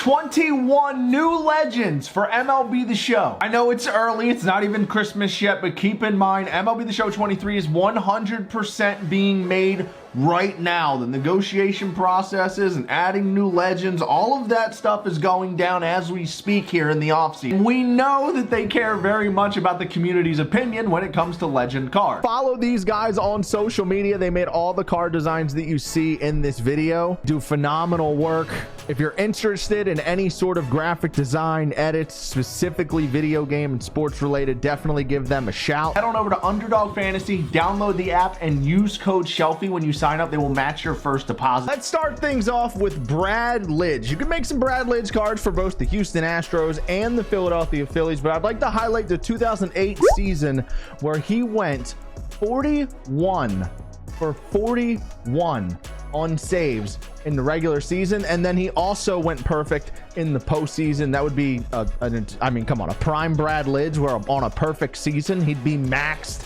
21 new legends for MLB The Show. I know it's early, it's not even Christmas yet, but keep in mind, MLB The Show 23 is 100% being made right now. The negotiation processes and adding new legends, all of that stuff is going down as we speak here in the offseason. We know that they care very much about the community's opinion when it comes to legend cards. Follow these guys on social media. They made all the card designs that you see in this video. Do phenomenal work. If you're interested in any sort of graphic design, edits, specifically video game and sports related, definitely give them a shout. Head on over to Underdog Fantasy, download the app, and use code Shelfy when you sign up. They will match your first deposit. Let's start things off with Brad Lidge. You can make some Brad Lidge cards for both the Houston Astros and the Philadelphia Phillies, but I'd like to highlight the 2008 season where he went 41 for 41 on saves in the regular season, and then he also went perfect in the postseason. That would be I mean, come on, a prime Brad Lidge where on a perfect season he'd be maxed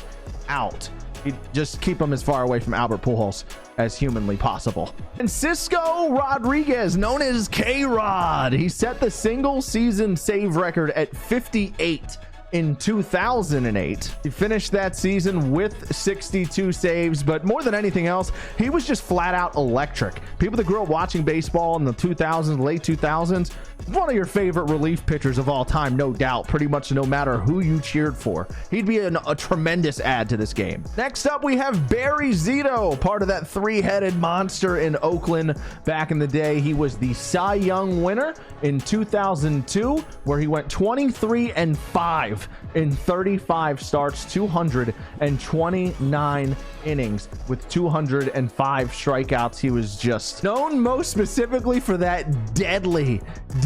out. He'd just keep him as far away from Albert Pujols as humanly possible. And Cisco Rodriguez, known as K-Rod, he set the single season save record at 58 in 2008. He finished that season with 62 saves, but more than anything else, he was just flat out electric. People that grew up watching baseball in the 2000s, late 2000s, one of your favorite relief pitchers of all time, no doubt, pretty much no matter who you cheered for. He'd be a tremendous add to this game. Next up, we have Barry Zito, part of that three-headed monster in Oakland back in the day. He was the Cy Young winner in 2002, where he went 23-5 in 35 starts, 229 innings with 205 strikeouts. He was just known most specifically for that deadly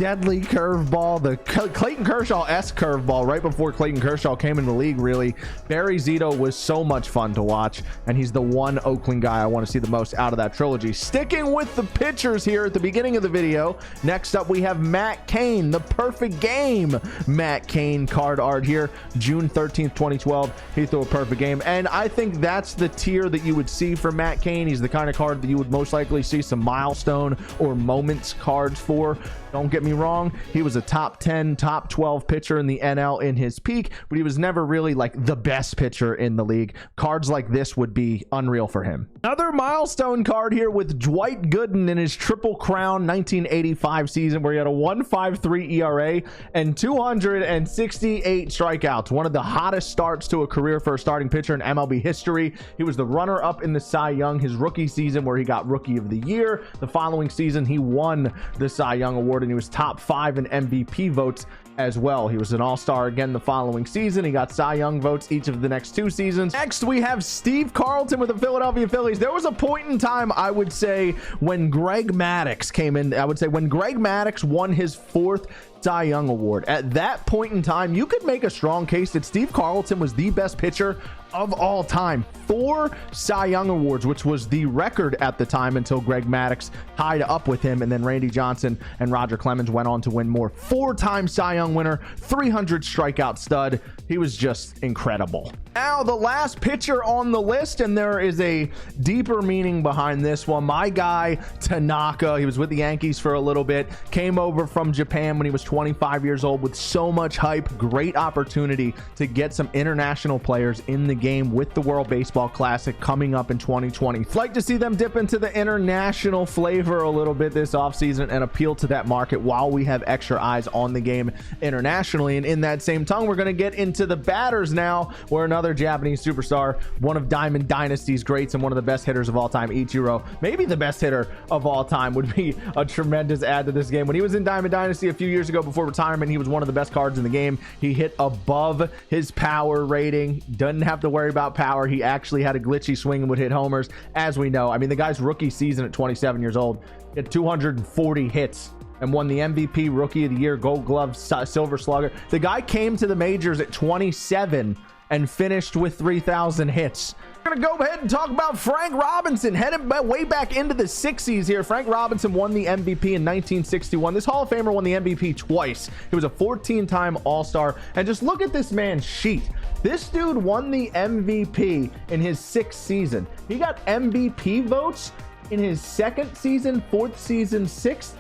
curveball, the Clayton Kershaw-esque curveball right before Clayton Kershaw came in the league. Really, Barry Zito was so much fun to watch, and he's the one Oakland guy I want to see the most out of that trilogy. Sticking with the pitchers here at the beginning of the video, next up we have Matt Kane, the perfect game Matt Kane card art here. June 13th, 2012, he threw a perfect game, and I think that's the tier that you would see for Matt Kane. He's the kind of card that you would most likely see some milestone or moments cards for. Don't get me wrong, he was a top 10, top 12 pitcher in the NL in his peak, but he was never really like the best pitcher in the league. Cards like this would be unreal for him. Another milestone card here with Dwight Gooden in his Triple Crown 1985 season, where he had a 1.53 ERA and 268 strikeouts. One of the hottest starts to a career for a starting pitcher in MLB history. He was the runner-up in the Cy Young his rookie season, where he got Rookie of the Year. The following season, he won the Cy Young Award, and he was top 5 in MVP votes as well. He was an all-star again the following season. He got Cy Young votes each of the next 2 seasons. Next, we have Steve Carlton with the Philadelphia Phillies. There was a point in time, I would say, when Greg Maddux came in. I would say when Greg Maddux won his 4th Cy Young Award. At that point in time, you could make a strong case that Steve Carlton was the best pitcher of all time. 4 Cy Young Awards, which was the record at the time until Greg Maddux tied up with him, and then Randy Johnson and Roger Clemens went on to win more. 4-time Cy Young winner, 300 strikeout stud. He was just incredible. Now, the last pitcher on the list, and there is a deeper meaning behind this one. My guy, Tanaka, he was with the Yankees for a little bit, came over from Japan when he was 25 years old with so much hype. Great opportunity to get some international players in the game with the World Baseball Classic coming up in 2020. I'd like to see them dip into the international flavor a little bit this offseason and appeal to that market while we have extra eyes on the game internationally. And in that same tongue, we're going to get into the batters now, where another Japanese superstar, one of Diamond Dynasty's greats and one of the best hitters of all time, Ichiro, maybe the best hitter of all time, would be a tremendous add to this game. When he was in Diamond Dynasty a few years ago before retirement, he was one of the best cards in the game. He hit above his power rating, doesn't have to worry about power. He actually had a glitchy swing and would hit homers, as we know. I mean, the guy's rookie season at 27 years old, he had 240 hits and won the MVP, Rookie of the Year, Gold Glove, Silver Slugger. The guy came to the majors at 27 and finished with 3,000 hits. We're going to go ahead and talk about Frank Robinson, headed way back into the 60s here. Frank Robinson won the MVP in 1961. This Hall of Famer won the MVP twice. He was a 14-time All-Star. And just look at this man's sheet. This dude won the MVP in his 6th season. He got MVP votes in his 2nd season, 4th season, 6th,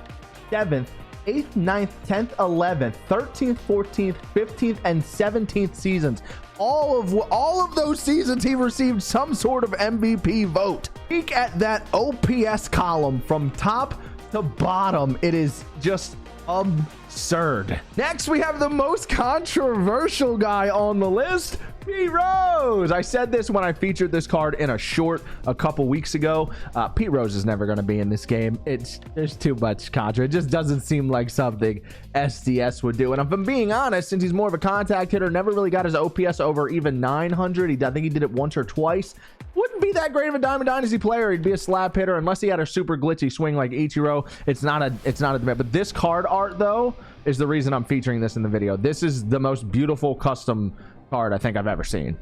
7th, 8th, 9th, 10th, 11th, 13th, 14th, 15th, and 17th seasons. All of those seasons, he received some sort of MVP vote. Peek at that OPS column from top to bottom. It is just absurd. Next, we have the most controversial guy on the list, Pete Rose. I said this when I featured this card in a short a couple weeks ago. Pete Rose is never going to be in this game. There's too much contra. It just doesn't seem like something SDS would do. And if I'm being honest, since he's more of a contact hitter, never really got his OPS over even 900. I think he did it once or twice. Wouldn't be that great of a Diamond Dynasty player. He'd be a slap hitter unless he had a super glitchy swing like Ichiro. It's not a debate. But this card art though is the reason I'm featuring this in the video. This is the most beautiful custom card I think I've ever seen.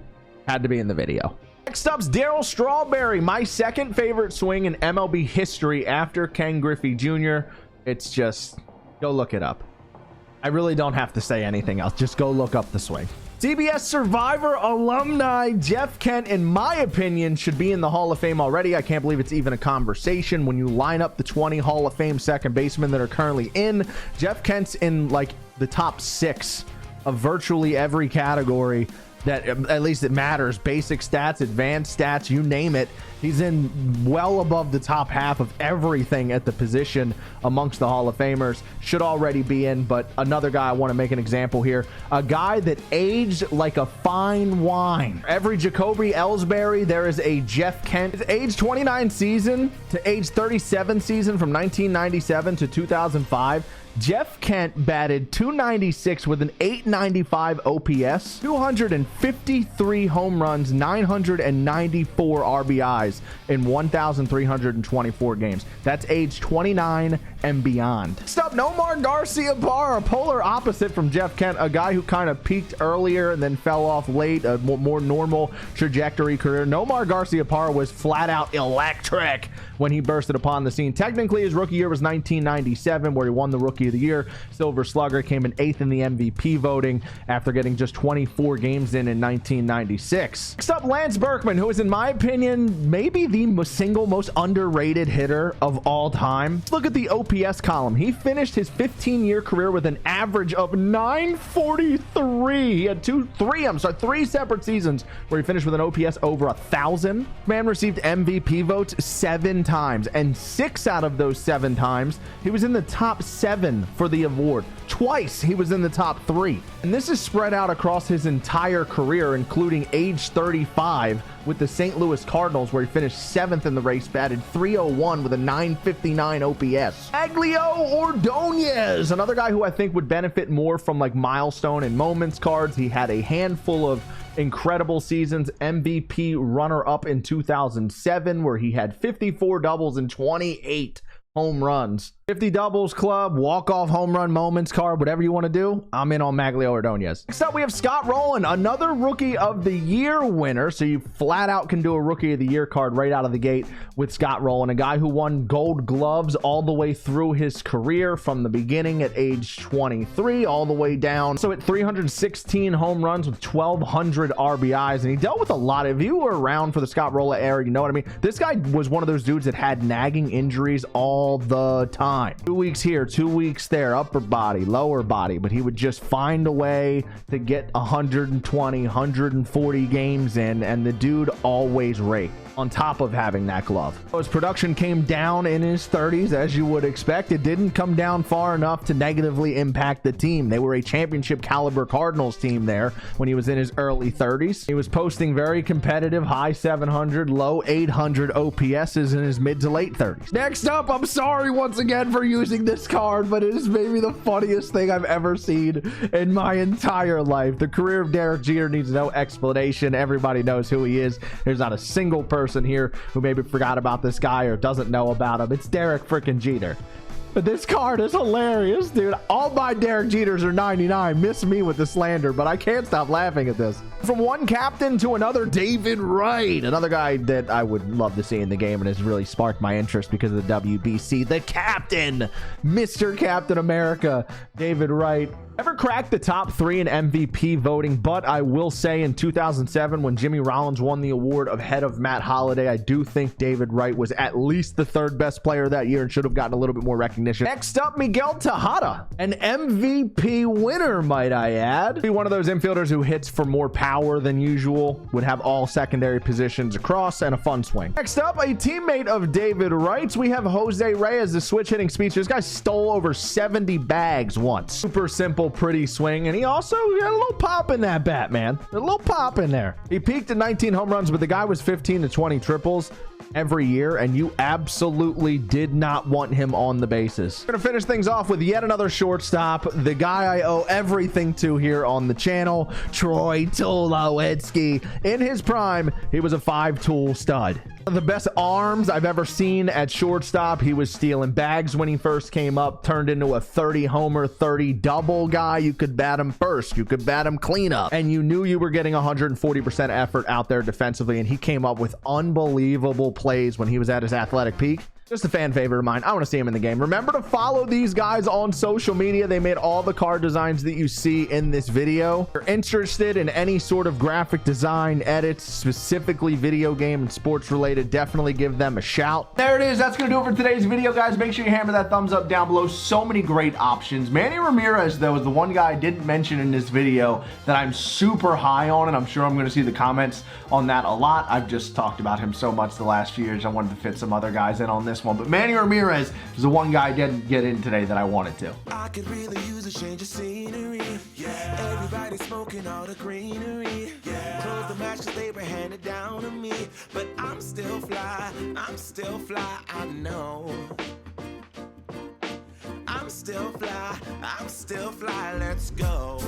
Had to be in the video. Next up's Daryl Strawberry, my second favorite swing in MLB history after Ken Griffey Jr. It's just, go look it up. I really don't have to say anything else. Just go look up the swing. CBS Survivor alumni Jeff Kent, in my opinion, should be in the Hall of Fame already. I can't believe it's even a conversation. When you line up the 20 Hall of Fame second basemen that are currently in, Jeff Kent's in like the top 6 of virtually every category that at least it matters. Basic stats, advanced stats, you name it. He's in well above the top half of everything at the position amongst the Hall of Famers. Should already be in, but another guy I want to make an example here. A guy that aged like a fine wine. Every Jacoby Ellsbury, there is a Jeff Kent. His age 29 season to age 37 season from 1997 to 2005. Jeff Kent batted .296 with an .895 OPS, 253 home runs, 994 RBIs in 1,324 games. That's age 29 and beyond. Next up, Nomar Garciaparra, polar opposite from Jeff Kent, a guy who kind of peaked earlier and then fell off late, a more normal trajectory career. Nomar Garciaparra was flat out electric when he bursted upon the scene. Technically, his rookie year was 1997, where he won the Rookie of the Year. Silver Slugger, came in 8th in the MVP voting after getting just 24 games in 1996. Next up, Lance Berkman, who is, in my opinion, maybe the single most underrated hitter of all time. Let's look at the OPS column. He finished his 15-year career with an average of 943. He had three separate seasons where he finished with an OPS over 1,000. Man received MVP votes 7 times, and 6 out of those 7 times he was in the top 7 for the award. Twice he was in the top 3, and this is spread out across his entire career, including age 35 with the St. Louis Cardinals, where he finished 7th in the race, batted .301 with a .959 OPS. Miguel Ordonez, another guy who I think would benefit more from like milestone and moments cards. He had a handful of incredible seasons. MVP runner-up in 2007, where he had 54 doubles and 28 home runs. 50 doubles club, walk-off home run moments card, whatever you want to do, I'm in on Miguel Ordonez. Next up, we have Scott Rowland, another Rookie of the Year winner. So you flat out can do a Rookie of the Year card right out of the gate with Scott Rowland, a guy who won Gold Gloves all the way through his career, from the beginning at age 23 all the way down. So at 316 home runs with 1,200 RBIs, and he dealt with a lot. If you were around for the Scott Rowland era, you know what I mean. This guy was one of those dudes that had nagging injuries all the time. 2 weeks here, 2 weeks there, upper body, lower body, but he would just find a way to get 120, 140 games in, and the dude always raked on top of having that glove. His production came down in his 30s, as you would expect. It didn't come down far enough to negatively impact the team. They were a championship caliber Cardinals team there when he was in his early 30s. He was posting very competitive high 700, low 800 OPSs in his mid to late 30s. Next up, I'm sorry once again for using this card, but it is maybe the funniest thing I've ever seen in my entire life. The career of Derek Jeter needs no explanation. Everybody knows who he is. There's not a single person here who maybe forgot about this guy or doesn't know about him. It's Derek freaking Jeter. But this card is hilarious, dude. All my Derek Jeters are 99. Miss me with the slander, but I can't stop laughing at this. From one captain to another, David Wright, another guy that I would love to see in the game and has really sparked my interest because of the WBC. The captain, Mr. Captain America, David Wright. Ever cracked the top 3 in MVP voting, but I will say in 2007 when Jimmy Rollins won the award of head of Matt Holliday, I do think David Wright was at least the 3rd best player that year and should have gotten a little bit more recognition. Next up, Miguel Tejada, an MVP winner, might I add. Be one of those infielders who hits for more power than usual, would have all secondary positions across and a fun swing. Next up, a teammate of David Wright's, we have Jose Reyes, the switch hitting speedster. This guy stole over 70 bags once. Super simple, pretty swing, and he also got a little pop in that bat, man. A little pop in there. He peaked at 19 home runs, but the guy was 15 to 20 triples every year, and you absolutely did not want him on the bases. We're gonna finish things off with yet another shortstop, the guy I owe everything to here on the channel, Troy Tulowitzki. In his prime, he was a 5-tool stud. One of the best arms I've ever seen at shortstop. He was stealing bags when he first came up, turned into a 30 homer, 30 double guy. You could bat him first, you could bat him cleanup, and you knew you were getting 140% effort out there defensively, and he came up with unbelievable plays when he was at his athletic peak. Just a fan favorite of mine. I want to see him in the game. Remember to follow these guys on social media. They made all the card designs that you see in this video. If you're interested in any sort of graphic design, edits, specifically video game and sports related, definitely give them a shout. There it is. That's going to do it for today's video, guys. Make sure you hammer that thumbs up down below. So many great options. Manny Ramirez, though, is the one guy I didn't mention in this video that I'm super high on, and I'm sure I'm going to see the comments on that a lot. I've just talked about him so much the last few years. I wanted to fit some other guys in on this one, but Manny Ramirez is the one guy I didn't get in today that I wanted to. I could really use a change of scenery. Yeah. Everybody smoking all the greenery. Yeah. Close the matches they were handed down to me, but I'm still fly. I'm still fly. I know. I'm still fly. I'm still fly. Let's go.